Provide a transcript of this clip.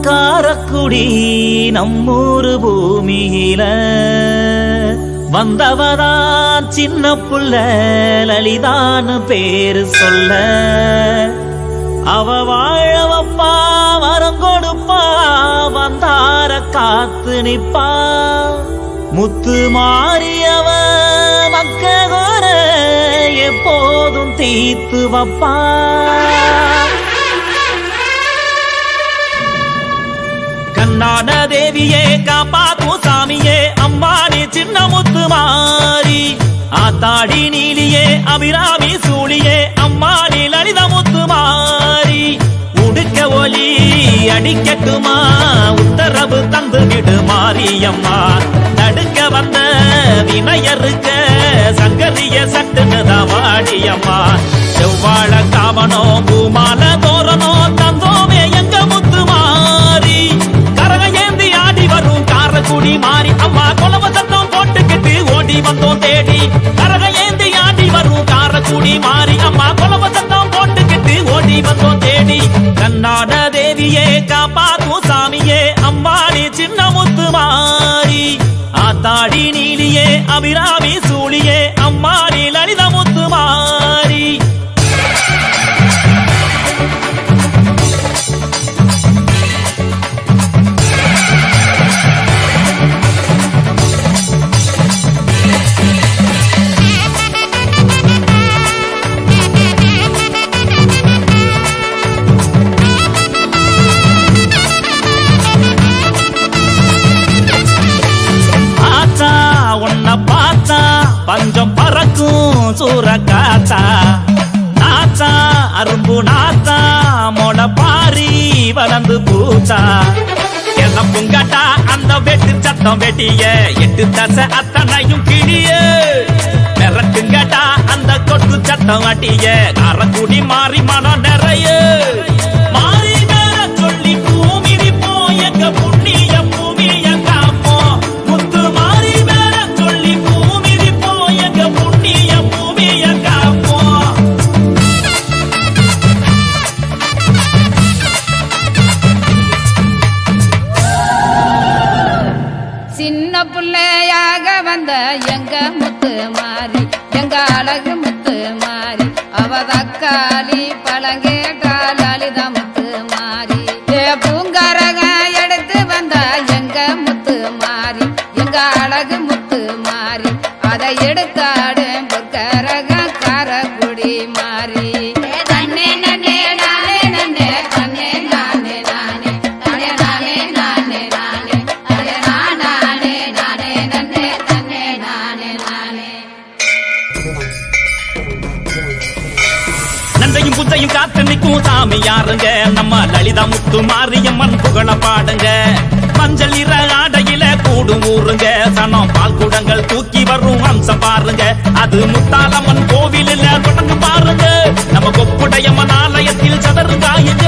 காரக்குடி நம்மூரு பூமியில வந்தவதான் சின்ன புள்ள லலிதான்னு பேரு சொல்ல அவ வாழ வப்பா வரம் கொடுப்பா வந்தார காத்து நிப்பா முத்து மாறியவ மக்களோர எப்போதும் தீத்து வப்பா கண்ணான தேவியே காப்பாத்தும் சாமியே அம்மானி சின்ன முத்து மாறி ஆத்தாடி நீலியே அபிராமி சூழியே அம்மானி லலித முத்து மாறி உடுக்க ஒலி அடிக்கட்டுமா உத்தரவு தந்து விடு மாரியம்மா தடுக்க வந்த வினையருக்க சங்கரிய சட்டுனுதான் வாடியம்மா செவ்வாழ காவனோ பூமால தோரணோ தந்தோமே எங்க முத்து மாறி கரக ஏந்தி ஆடி வரும் காரக்குடி மாறி அம்மா கொலவ சத்தம் போட்டுக்கிட்டு ஓடி வந்தோம் தேடி கரக ஏந்தி ஆடி வரும் காரக்குடி மாறி அம்மா கொலவ சத்தம் போட்டுக்கிட்டு ஓடி வந்தோம் தேடி கண்ணாட தேவியே காப்பாத்தும் சாமியே அம்மாடி சின்ன முத்து மாறி ஆத்தாடி நீலியே அபிராமி சூழியே அம்மாடி லலித முத்து மாறி பஞ்சம் பறக்கும் சூற காத்தா நாத்தா அரும்பு நாத்தா மொட பாரி வளர்ந்து பூத்தா என்ன புங்கட்டா அந்த வெட்டு சத்தம் வெட்டிய எட்டு தசை அத்தனையும் கிளிய மிரட்டுங்கட்டா அந்த கொட்டு சத்தம் வட்டிய காரக்குடி மாறி மனம் நிறைய மாறி மேல சொல்லி பூமி போயங்க புண்ணிய பூமிய காப்போ முத்து மாறி மேல சொல்லி சின்ன புள்ளையாக வந்த எங்க முத்து மாறி எங்க அழகு முத்து மாறி அவதக்காளி பழங்கேட்டால் லலித முத்து மாறி பூங்கரக எடுத்து வந்த எங்க முத்து மாறி எங்க அழகு முத்து மாறி அதை எடுத்தாடு பொற்கரக காரக்குடி மாறி நன்றையும் புத்தையும் காத்து நிற்கும் சாமி யாருங்க நம்ம லலிதா முத்து மாரியம்மன் புகழ பாடுங்க மஞ்சள் நிற ஆடையில கூடும் ஊருங்க சனம் பால் குடங்கள் தூக்கி வரும் அம்சம் பாருங்க அது முத்தாலம்மன் கோவிலில் தொடர்ந்து பாருங்க நம்ம கொப்புடையம்மன் ஆலயத்தில் சதறு தாயுங்க